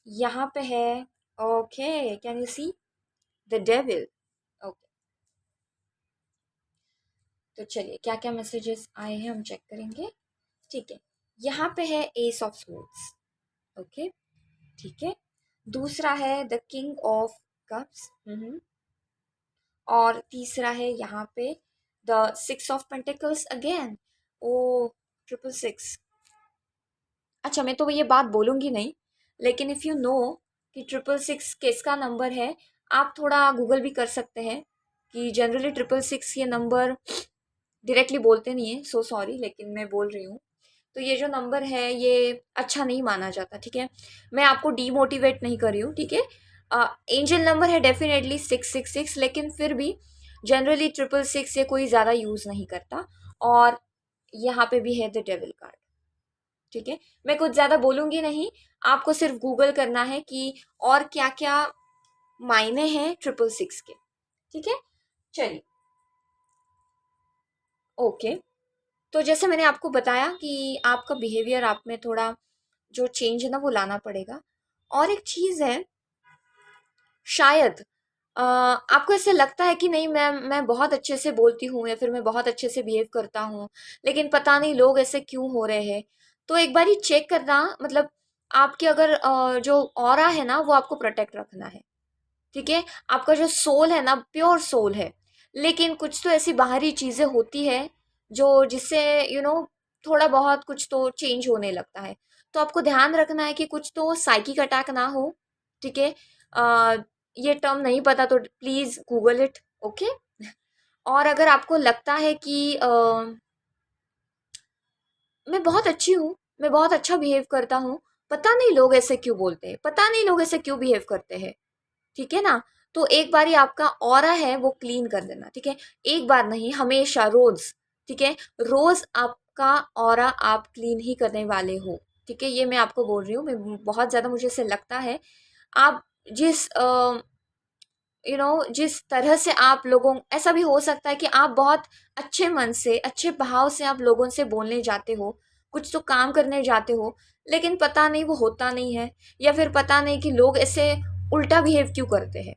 A: यहाँ पे है, okay, can you see the devil, okay. तो चलिए क्या क्या मैसेजेस आए हैं हम चेक करेंगे, ठीक है। यहाँ पे है एस ऑफ स्वॉर्ड्स, ओके, ठीक है। दूसरा है द किंग ऑफ कप्स, और तीसरा है यहाँ पे the six of pentacles again, oh, triple six. अच्छा, मैं तो ये बात बोलूंगी नहीं, लेकिन इफ़ यू नो कि ट्रिपल सिक्स किसका नंबर है, आप थोड़ा गूगल भी कर सकते हैं कि जनरली ट्रिपल सिक्स ये नंबर डायरेक्टली बोलते नहीं है, सो सॉरी, लेकिन मैं बोल रही हूँ। तो ये जो नंबर है ये अच्छा नहीं माना जाता, ठीक है। मैं आपको डीमोटिवेट नहीं कर रही हूँ, ठीक है। एंजल नंबर है डेफिनेटली 666, लेकिन फिर भी जनरली ट्रिपल सिक्स से कोई ज़्यादा यूज़ नहीं करता। और यहाँ पे भी है द डेविल कार्ड, ठीक है। मैं कुछ ज़्यादा बोलूँगी नहीं, आपको सिर्फ गूगल करना है कि और क्या क्या मायने हैं ट्रिपल सिक्स के, ठीक है। चलिए, ओके। तो जैसे मैंने आपको बताया कि आपका बिहेवियर आप में थोड़ा जो चेंज है ना वो लाना पड़ेगा। और एक चीज़ है, शायद आपको ऐसे लगता है कि नहीं, मैं बहुत अच्छे से बोलती हूँ या फिर मैं बहुत अच्छे से बिहेव करता हूँ, लेकिन पता नहीं लोग ऐसे क्यों हो रहे हैं। तो एक बार ही चेक करना, मतलब आपके अगर जो ऑरा है ना वो आपको प्रोटेक्ट रखना है, ठीक है। आपका जो सोल है ना प्योर सोल है, लेकिन कुछ तो ऐसी बाहरी चीजें होती है जो जिससे थोड़ा बहुत कुछ तो चेंज होने लगता है। तो आपको ध्यान रखना है कि कुछ तो साइकिक अटैक ना हो, ठीक है। अ, ये टर्म नहीं पता तो प्लीज गूगल इट, ओके। और अगर आपको लगता है कि मैं बहुत अच्छी हूँ, मैं बहुत अच्छा बिहेव करता हूँ, पता नहीं लोग ऐसे क्यों बोलते हैं, पता नहीं लोग ऐसे क्यों बिहेव करते हैं, ठीक है ना। तो एक बार ही आपका ऑरा है वो क्लीन कर देना, ठीक है। एक बार नहीं, हमेशा, रोज, ठीक है। रोज आपका ऑरा आप क्लीन ही करने वाले हो, ठीक है। ये मैं आपको बोल रही हूँ, मैं बहुत ज्यादा मुझे ऐसे लगता है आप जिस जिस तरह से आप लोगों, ऐसा भी हो सकता है कि आप बहुत अच्छे मन से, अच्छे भाव से आप लोगों से बोलने जाते हो, कुछ तो काम करने जाते हो, लेकिन पता नहीं वो होता नहीं है, या फिर पता नहीं कि लोग ऐसे उल्टा बिहेव क्यों करते हैं।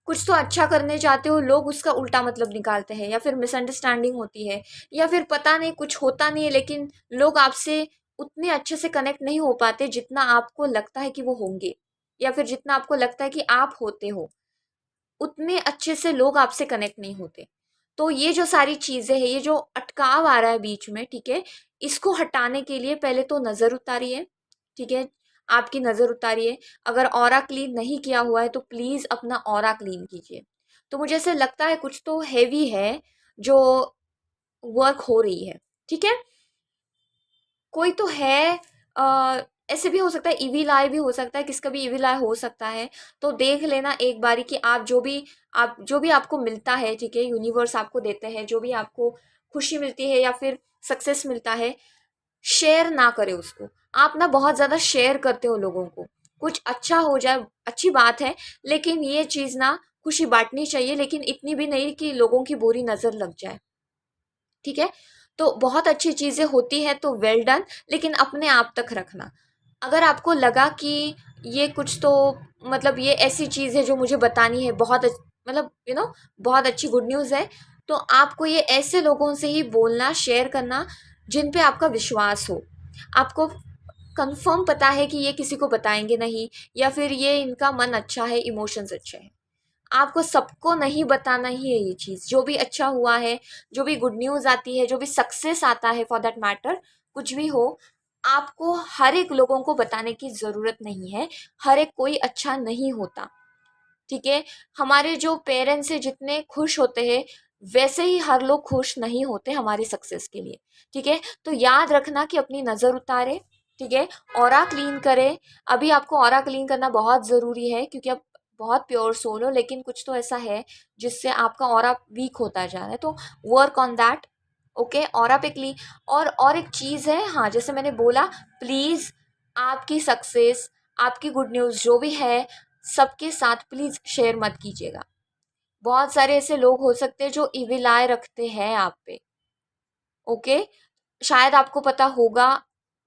A: कुछ तो अच्छा करने जाते हो, लोग उसका उल्टा मतलब निकालते हैं, या फिर मिसअंडरस्टैंडिंग होती है, या फिर पता नहीं कुछ होता नहीं है, लेकिन लोग आपसे उतने अच्छे से कनेक्ट नहीं हो पाते जितना आपको लगता है कि वो होंगे, या फिर जितना आपको लगता है कि आप होते हो, उतने अच्छे से लोग आपसे कनेक्ट नहीं होते। तो ये जो सारी चीजें हैं, ये जो अटकाव आ रहा है बीच में, ठीक है, इसको हटाने के लिए पहले तो नजर उतारिए, ठीक है, आपकी नजर उतारिए। अगर ऑरा क्लीन नहीं किया हुआ है तो प्लीज अपना ऑरा क्लीन कीजिए। तो मुझे ऐसे लगता है कुछ तो हैवी है जो वर्क हो रही है, ठीक है। कोई तो है, ऐसे भी हो सकता है, इविल आई भी हो सकता है, किसका भी इविल आई हो सकता है। तो देख लेना एक बारी कि आप जो भी आपको मिलता है, ठीक है, यूनिवर्स आपको देते हैं, जो भी आपको खुशी मिलती है या फिर सक्सेस मिलता है, शेयर ना करें उसको। आप ना बहुत ज़्यादा शेयर करते हो लोगों को, कुछ अच्छा हो जाए अच्छी बात है, लेकिन ये चीज़ ना, खुशी बांटनी चाहिए लेकिन इतनी भी नहीं कि लोगों की बुरी नज़र लग जाए, ठीक है। तो बहुत अच्छी चीज़ें होती है तो वेल डन, लेकिन अपने आप तक रखना। अगर आपको लगा कि ये कुछ तो, मतलब ये ऐसी चीज़ है जो मुझे बतानी है, मतलब बहुत अच्छी गुड न्यूज़ है, तो आपको ये ऐसे लोगों से ही बोलना, शेयर करना जिन पे आपका विश्वास हो, आपको कंफर्म पता है कि ये किसी को बताएंगे नहीं, या फिर ये इनका मन अच्छा है, इमोशंस अच्छे हैं। आपको सबको नहीं बताना ही है ये चीज़, जो भी अच्छा हुआ है, जो भी गुड न्यूज़ आती है, जो भी सक्सेस आता है, फॉर दैट मैटर, कुछ भी हो, आपको हर एक लोगों को बताने की ज़रूरत नहीं है। हर एक कोई अच्छा नहीं होता, ठीक है। हमारे जो पेरेंट्स हैं जितने खुश होते हैं, वैसे ही हर लोग खुश नहीं होते हमारी सक्सेस के लिए, ठीक है। तो याद रखना कि अपनी नज़र उतारे, ठीक है, ऑरा क्लीन करें। अभी आपको ऑरा क्लीन करना बहुत ज़रूरी है क्योंकि आप बहुत प्योर सोल हो, लेकिन कुछ तो ऐसा है जिससे आपका ऑरा वीक होता जा रहा है, तो work on that, okay. Aura पे क्लीन। और एक चीज़ है, हाँ, जैसे मैंने बोला, प्लीज़ आपकी सक्सेस, आपकी गुड न्यूज़ जो भी है, सबके साथ प्लीज शेयर मत कीजिएगा। बहुत सारे ऐसे लोग हो सकते हैं जो इविल आय रखते हैं आप पे, ओके। शायद आपको पता होगा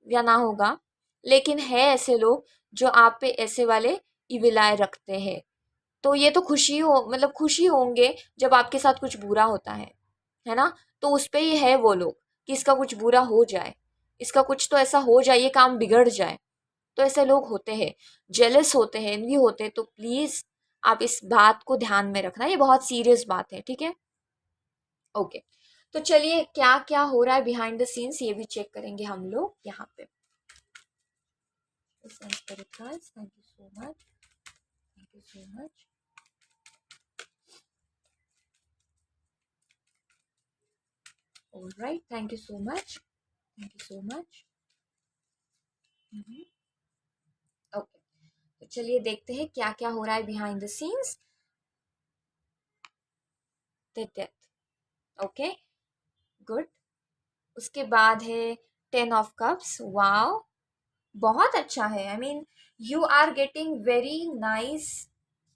A: या ना होगा, लेकिन है ऐसे लोग जो आप पे ऐसे वाले इविल आय रखते हैं। तो ये तो खुशी हो, मतलब खुशी होंगे जब आपके साथ कुछ बुरा होता है ना। तो उस पे ही है वो लोग कि इसका कुछ बुरा हो जाए, इसका कुछ तो ऐसा हो जाए, ये काम बिगड़ जाए। तो ऐसे लोग होते हैं, जेलस होते हैं, एनवी होते हैं। तो प्लीज आप इस बात को ध्यान में रखना, ये बहुत सीरियस बात है, ठीक है, ओके। तो चलिए क्या क्या हो रहा है बिहाइंड द सीन्स ये भी चेक करेंगे हम लोग यहाँ पे। Thank you so much, thank you so much. Alright, thank you so much, thank you so much. Okay, तो चलिए देखते हैं क्या क्या हो रहा है behind the scenes. Death, okay, good. उसके बाद है 10 ऑफ कप्स, वाओ, बहुत अच्छा है। I mean you are getting very nice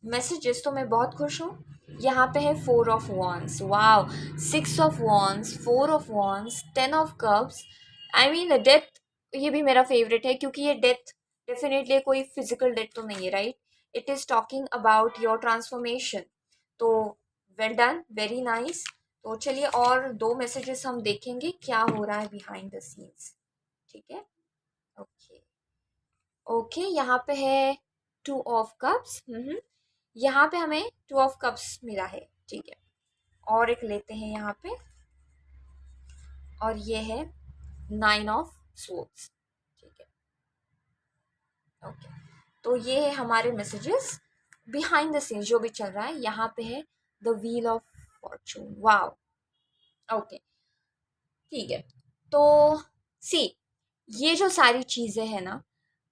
A: messages, तो मैं बहुत खुश हूँ। यहाँ पे है 4 of wands, wow, 6 of wands, 4 of wands, 10 of cups. I mean death, ये भी मेरा फेवरेट है क्योंकि ये डेथ डेफिनेटली कोई फिजिकल डेथ तो नहीं है, right. It is talking about your transformation. तो वेल डन, वेरी नाइस। तो चलिए और दो मैसेजेस हम देखेंगे क्या हो रहा है बिहाइंड द सीन्स, ठीक है, ओके। ओके, यहाँ पे है 2 ऑफ कप्स। यहाँ पे हमें 2 ऑफ कप्स मिला है, ठीक है। और एक लेते हैं यहाँ पे, और ये है 9 ऑफ स्वॉर्ड्स, ठीक है, ओके। तो ये है हमारे मैसेजेस बिहाइंड द सीन्स जो भी चल रहा है। यहाँ पे है the wheel of Fortune, wow, okay, ठीक है। तो सी, ये जो सारी चीजें हैं ना,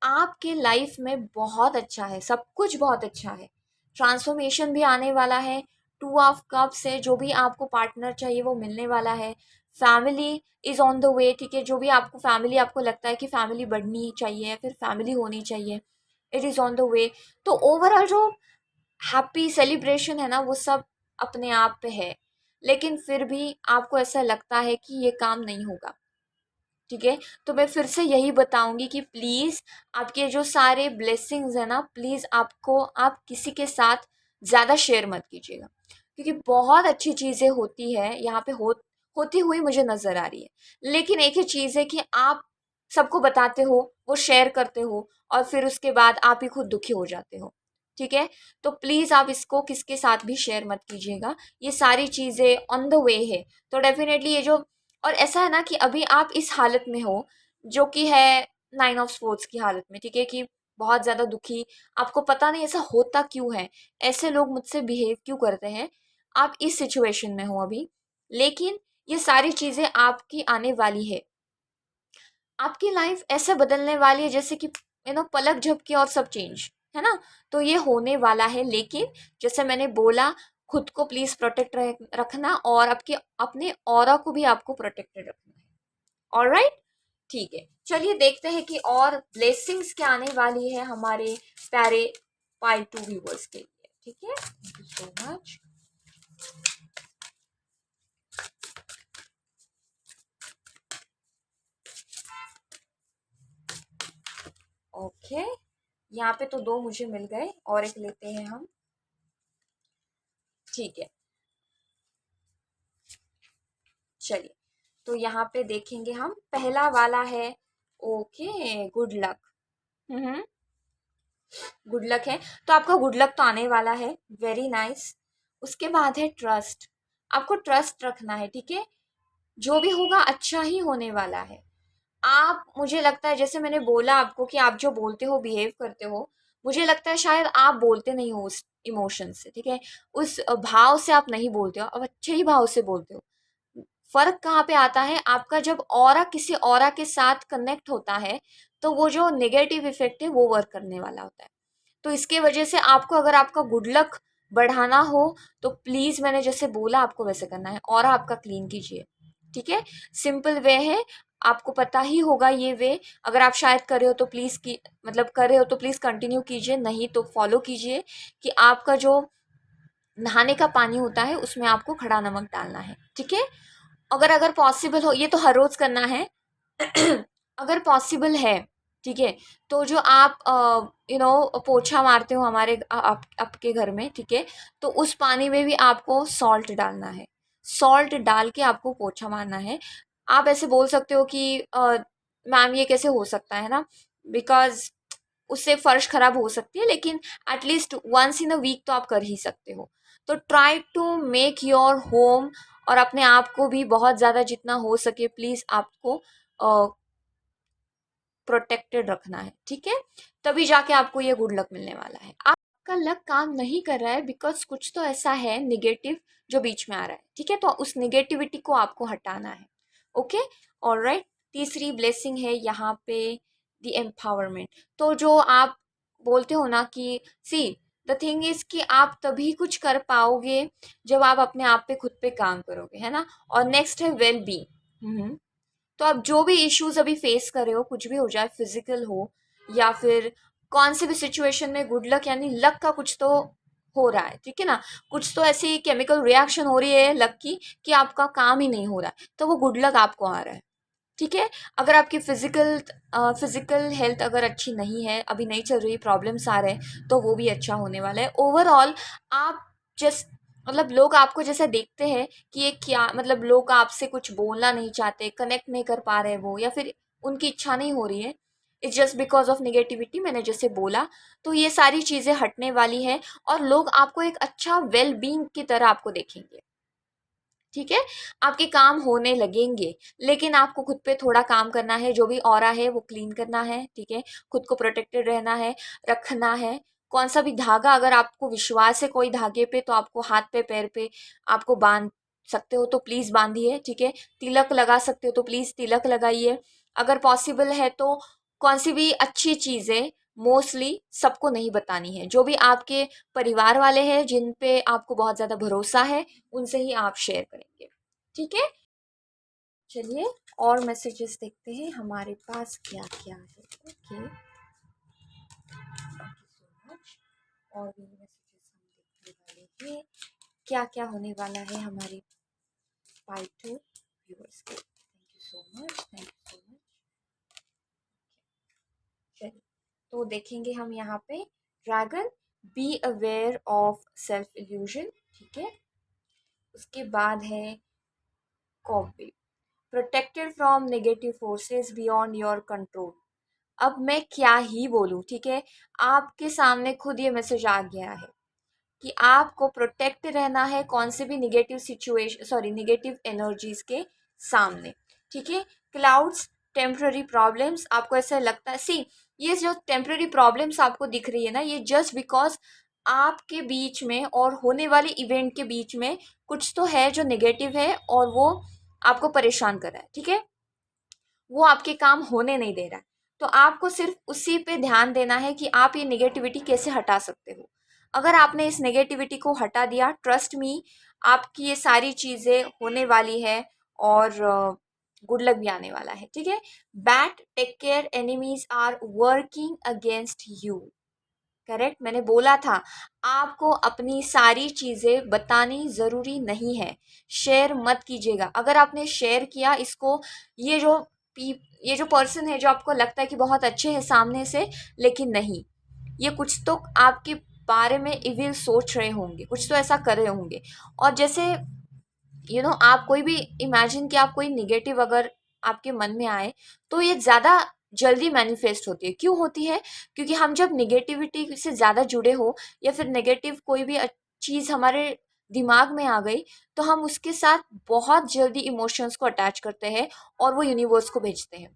A: आपके लाइफ में बहुत अच्छा है, सब कुछ बहुत अच्छा है। ट्रांसफॉर्मेशन भी आने वाला है, 2 ऑफ कप से जो भी आपको पार्टनर चाहिए वो मिलने वाला है। Family is on the way, ठीक है, जो भी आपको फैमिली, आपको लगता है कि फैमिली बढ़नी चाहिए या फिर फैमिली होनी चाहिए, it is on the way. तो ओवरऑल जो हैप्पी सेलिब्रेशन है ना, वो सब अपने आप पे है, लेकिन फिर भी आपको ऐसा लगता है कि ये काम नहीं होगा, ठीक है। तो मैं फिर से यही बताऊंगी कि प्लीज आपके जो सारे ब्लेसिंग्स है ना, प्लीज आप किसी के साथ ज्यादा शेयर मत कीजिएगा, क्योंकि बहुत अच्छी चीजें होती है यहाँ पे होती हुई मुझे नजर आ रही है। लेकिन एक ही चीज है कि आप सबको बताते हो, वो शेयर करते हो और फिर उसके बाद आप ही खुद दुखी हो जाते हो। ठीक है, तो प्लीज आप इसको किसके साथ भी शेयर मत कीजिएगा। ये सारी चीजें ऑन द वे है, तो डेफिनेटली ये जो, और ऐसा है ना कि अभी आप इस हालत में हो जो कि है 9 ऑफ स्पोर्ट्स की हालत में, ठीक है, कि बहुत ज्यादा दुखी, आपको पता नहीं ऐसा होता क्यों है, ऐसे लोग मुझसे बिहेव क्यों करते हैं, आप इस सिचुएशन में हो अभी। लेकिन ये सारी चीजें आपकी आने वाली है, आपकी लाइफ ऐसे बदलने वाली है जैसे कि पलक झपके और सब चेंज, है ना। तो ये होने वाला है, लेकिन जैसे मैंने बोला, खुद को प्लीज प्रोटेक्ट रखना और आपके अपने ऑरा को भी आपको प्रोटेक्टेड रखना है। ऑलराइट, ठीक है, चलिए देखते हैं कि और ब्लेसिंग्स क्या आने वाली है हमारे प्यारे पाई टू व्यूवर्स के लिए। ठीक है, thank you so much. Okay, यहाँ पे तो 2 मुझे मिल गए, और एक लेते हैं हम। ठीक है, चलिए, तो यहाँ पे देखेंगे हम, पहला वाला है ओके गुड लक। हम्म, गुड लक है, तो आपका गुड लक तो आने वाला है, वेरी नाइस। उसके बाद है ट्रस्ट, आपको ट्रस्ट रखना है, ठीक है, जो भी होगा अच्छा ही होने वाला है। आप, मुझे लगता है जैसे मैंने बोला आपको कि आप जो बोलते हो, बिहेव करते हो, मुझे लगता है शायद आप बोलते नहीं हो उस इमोशन से, ठीक है, उस भाव से आप नहीं बोलते हो, अब अच्छे ही भाव से बोलते हो। फर्क कहाँ पे आता है, आपका जब ऑरा किसी ऑरा के साथ कनेक्ट होता है, तो वो जो नेगेटिव इफेक्ट है वो वर्क करने वाला होता है। तो इसके वजह से आपको, अगर आपका गुड लक बढ़ाना हो, तो प्लीज मैंने जैसे बोला आपको वैसे करना है, और आपका क्लीन कीजिए। ठीक है, सिंपल वे है, आपको पता ही होगा ये वे। अगर आप शायद कर रहे हो तो प्लीज की, मतलब कर रहे हो तो प्लीज कंटिन्यू कीजिए, नहीं तो फॉलो कीजिए कि आपका जो नहाने का पानी होता है उसमें आपको खड़ा नमक डालना है। ठीक है, अगर अगर पॉसिबल हो, ये तो हर रोज करना है। अगर पॉसिबल है, ठीक है, तो जो आप पोछा मारते हो हमारे आपके घर में, ठीक है, तो उस पानी में भी आपको सॉल्ट डालना है, सॉल्ट डाल के आपको पोछा मारना है। आप ऐसे बोल सकते हो कि मैम ये कैसे हो सकता है ना, बिकॉज उससे फर्श खराब हो सकती है, लेकिन at least once in a week तो आप कर ही सकते हो। तो try to make your home, और अपने आप को भी बहुत ज़्यादा जितना हो सके प्लीज़ आपको प्रोटेक्टेड रखना है। ठीक है, तभी जाके आपको ये गुड लक मिलने वाला है। आपका लक काम नहीं कर रहा है बिकॉज कुछ तो ऐसा है निगेटिव जो बीच में आ रहा है। ठीक है, तो उस निगेटिविटी को आपको हटाना है। Okay, alright. तीसरी ब्लेसिंग है यहाँ पे द एम्पावरमेंट। तो जो आप बोलते हो ना कि सी, द थिंग इज कि आप तभी कुछ कर पाओगे जब आप अपने आप पे, खुद पे काम करोगे, है ना। और नेक्स्ट है वेल बीइंग। तो आप जो भी इश्यूज अभी फेस कर रहे हो, कुछ भी हो जाए, फिजिकल हो या फिर कौन से भी सिचुएशन में, गुड लक यानी लक का कुछ तो हो रहा है, ठीक है ना। कुछ तो ऐसी केमिकल रिएक्शन हो रही है लक की कि आपका काम ही नहीं हो रहा है, तो वो गुड लक आपको आ रहा है। ठीक है, अगर आपकी फिजिकल हेल्थ अगर अच्छी नहीं है, अभी नहीं चल रही, प्रॉब्लम्स आ रहे हैं, तो वो भी अच्छा होने वाला है। ओवरऑल आप जस्ट, मतलब लोग आपको जैसे देखते हैं कि ये क्या, मतलब लोग आपसे कुछ बोलना नहीं चाहते, कनेक्ट नहीं कर पा रहे वो, या फिर उनकी इच्छा नहीं हो रही है, it's just because of negativity, मैंने जैसे बोला। तो ये सारी चीज़ें हटने वाली है, और लोग आपको एक अच्छा वेल बींग की तरह आपको देखेंगे। ठीक है, आपके काम होने लगेंगे, लेकिन आपको खुद पे थोड़ा काम करना है, जो भी ऑरा है वो क्लीन करना है। ठीक है, खुद को प्रोटेक्टेड रहना है, रखना है। कौन सा भी धागा, अगर आपको विश्वास है कोई धागे पे, तो आपको हाथ पे पैर पे आपको बांध सकते हो तो प्लीज बांधिए। ठीक है, तिलक लगा सकते हो तो प्लीज तिलक लगाइए। अगर पॉसिबल है तो कौन सी भी अच्छी चीजें, मोस्टली सबको नहीं बतानी है, जो भी आपके परिवार वाले हैं जिन पे आपको बहुत ज्यादा भरोसा है, उनसे ही आप शेयर करेंगे। ठीक है, चलिए और मैसेजेस देखते हैं हमारे पास क्या क्या है। Okay, thank you so much. और भी मैसेजेस हम देखने वाले हैं, क्या क्या होने वाला है हमारे पाइटू व्यूअर्स के। Thank you so much, thank you so much. चलिए, तो देखेंगे हम यहाँ पे dragon, be aware of self illusion. ठीक है, उसके बाद है cobweb, protected from negative forces beyond your control. अब मैं क्या ही बोलूँ, ठीक है, आपके सामने खुद ये मैसेज आ गया है कि आपको प्रोटेक्ट रहना है कौन से भी negative situation, sorry, negative energies के सामने, ठीक है। क्लाउड्स, टेम्पररी प्रॉब्लम्स, आपको ऐसा लगता है, सी, ये जो टेम्पररी प्रॉब्लम्स आपको दिख रही है ना, ये जस्ट बिकॉज आपके बीच में और होने वाले इवेंट के बीच में कुछ तो है जो नेगेटिव है और वो आपको परेशान कर रहा है, ठीक है, वो आपके काम होने नहीं दे रहा है। तो आपको सिर्फ उसी पे ध्यान देना है कि आप ये नेगेटिविटी कैसे हटा सकते हो। अगर आपने इस नेगेटिविटी को हटा दिया, ट्रस्ट मी, आपकी ये सारी चीजें होने वाली है और गुड लक भी आने वाला है, ठीक है। But take care, enemies are working against you. Correct, मैंने बोला था आपको अपनी सारी चीजें बतानी जरूरी नहीं है, शेयर मत कीजिएगा। अगर आपने शेयर किया इसको, ये जो ये जो पर्सन है जो आपको लगता है कि बहुत अच्छे हैं सामने से, लेकिन नहीं, ये कुछ तो आपके बारे में इविल सोच रहे होंगे, कुछ तो ऐसा कर रहे होंगे। और जैसे आप कोई भी इमेजिन कि आप कोई निगेटिव अगर आपके मन में आए, तो ये ज़्यादा जल्दी मैनिफेस्ट होती है। क्यों होती है? क्योंकि हम जब निगेटिविटी से ज़्यादा जुड़े हो या फिर नेगेटिव कोई भी चीज़ हमारे दिमाग में आ गई, तो हम उसके साथ बहुत जल्दी इमोशंस को अटैच करते हैं और वो यूनिवर्स को भेजते हैं।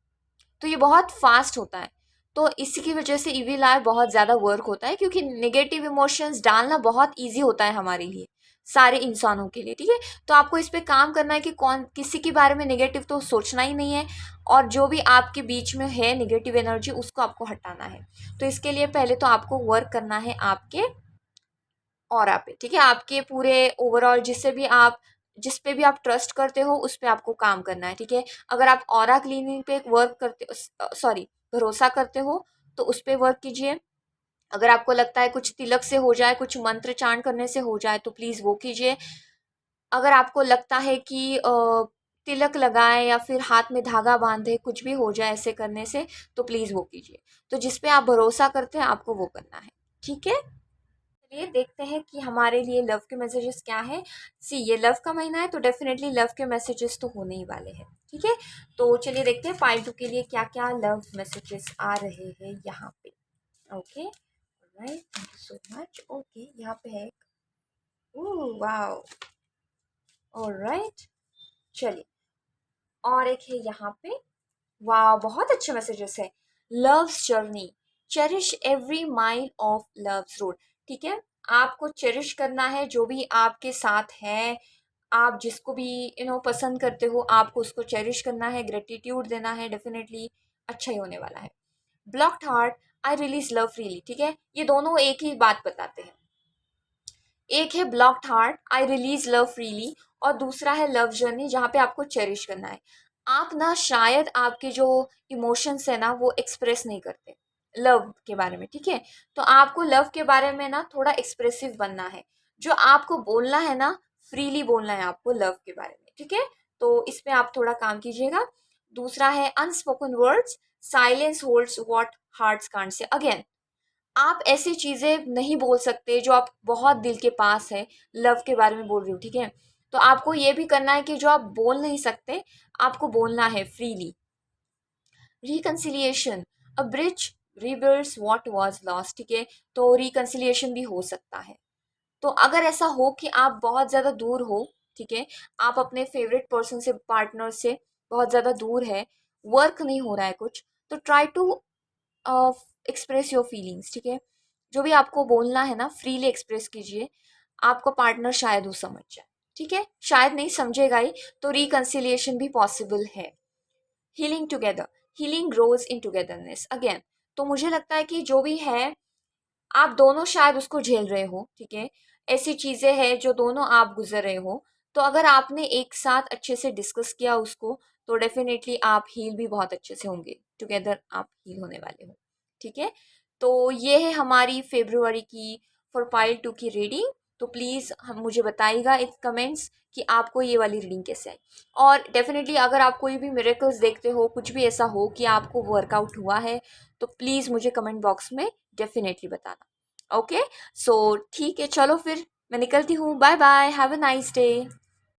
A: तो ये बहुत फास्ट होता है। तो इसी की वजह से इविल आई बहुत ज़्यादा वर्क होता है, क्योंकि नेगेटिव इमोशंस डालना बहुत ईजी होता है हमारे लिए, सारे इंसानों के लिए, ठीक है। तो आपको इस पे काम करना है कि कौन किसी के बारे में नेगेटिव तो सोचना ही नहीं है, और जो भी आपके बीच में है नेगेटिव एनर्जी उसको आपको हटाना है। तो इसके लिए पहले तो आपको वर्क करना है आपके ऑरा पे, ठीक है, आपके पूरे ओवरऑल जिस पे भी आप ट्रस्ट करते हो उस पे आपको काम करना है, ठीक है। अगर आप ऑरा क्लीनिंग पे वर्क करते, सॉरी, भरोसा करते हो, तो उस पे वर्क कीजिए। अगर आपको लगता है कुछ तिलक से हो जाए, कुछ मंत्र चांट करने से हो जाए, तो प्लीज वो कीजिए। अगर आपको लगता है कि तिलक लगाए या फिर हाथ में धागा बांधे, कुछ भी हो जाए ऐसे करने से, तो प्लीज वो कीजिए। तो जिस पे आप भरोसा करते हैं आपको वो करना है, ठीक है। चलिए देखते हैं कि हमारे लिए लव के मैसेजेस क्या है। सी, ये लव का महीना है तो डेफिनेटली लव के मैसेजेस तो होने ही वाले हैं, ठीक है। तो चलिए देखते हैं पार्ट 2 के लिए क्या क्या लव मैसेजेस आ रहे हैं यहाँ पे। Okay, right, thank you so much. Okay, यहाँ पे है एक, ओह वाओ, ऑलराइट, चलिए, और एक है यहाँ पे, वाह, बहुत अच्छे मैसेजेस है। Loves journey, cherish every mile of loves road, ठीक है। आपको चेरिश करना है जो भी आपके साथ है, आप जिसको भी पसंद करते हो, आपको उसको चेरिश करना है, ग्रेटिट्यूड देना है, डेफिनेटली अच्छा ही होने वाला है। Blocked heart, I release love freely, ठीक है, ये दोनों एक ही बात बताते हैं। एक है blocked heart, I release love freely, और दूसरा है लव जर्नी जहाँ पे आपको चेरिश करना है। आप ना शायद आपके जो इमोशंस है ना वो एक्सप्रेस नहीं करते लव के बारे में, ठीक है। तो आपको लव के बारे में ना थोड़ा एक्सप्रेसिव बनना है, जो आपको बोलना है ना फ्रीली बोलना है आपको लव के बारे में, ठीक है। तो इसमें आप थोड़ा काम कीजिएगा। दूसरा है unspoken words, silence holds what hearts can't say. Again, आप ऐसी चीजें नहीं बोल सकते जो आप बहुत दिल के पास है, लव के बारे में बोल रही हूँ, ठीक है। तो आपको ये भी करना है कि जो आप बोल नहीं सकते आपको बोलना है freely. Reconciliation, a bridge rebuilds what was lost, ठीक है। तो रिकन्सिलिएशन भी हो सकता है। तो अगर ऐसा हो कि आप बहुत ज़्यादा दूर हो, ठीक है, आप अपने फेवरेट पर्सन से, पार्टनर से बहुत ज़्यादा दूर है, वर्क नहीं हो रहा है कुछ, तो try to express your feelings, ठीक है। जो भी आपको बोलना है ना फ्रीली एक्सप्रेस कीजिए, आपका पार्टनर शायद वो समझ जाए, ठीक है, शायद नहीं समझेगा ही, तो रिकन्सिलिएशन भी पॉसिबल है। Healing together, healing grows in togetherness, again, तो मुझे लगता है कि जो भी है आप दोनों शायद उसको झेल रहे हो, ठीक है, ऐसी चीजें हैं जो दोनों आप गुजर रहे हो। तो अगर आपने एक साथ अच्छे से डिस्कस किया उसको, तो डेफिनेटली आप हील भी बहुत अच्छे से होंगे, टुगेदर आप हील होने वाले हो, ठीक है। तो ये है हमारी फेब्रुअरी की फॉर पाइल 2 की रीडिंग। तो प्लीज़ हम मुझे बताइएगा इन कमेंट्स कि आपको ये वाली रीडिंग कैसे आई। और डेफिनेटली अगर आप कोई भी मिरेकल्स देखते हो, कुछ भी ऐसा हो कि आपको वर्कआउट हुआ है, तो प्लीज़ मुझे कमेंट बॉक्स में डेफिनेटली बताना। ओके, सो ठीक है, चलो फिर मैं निकलती हूँ, bye bye, have a nice day.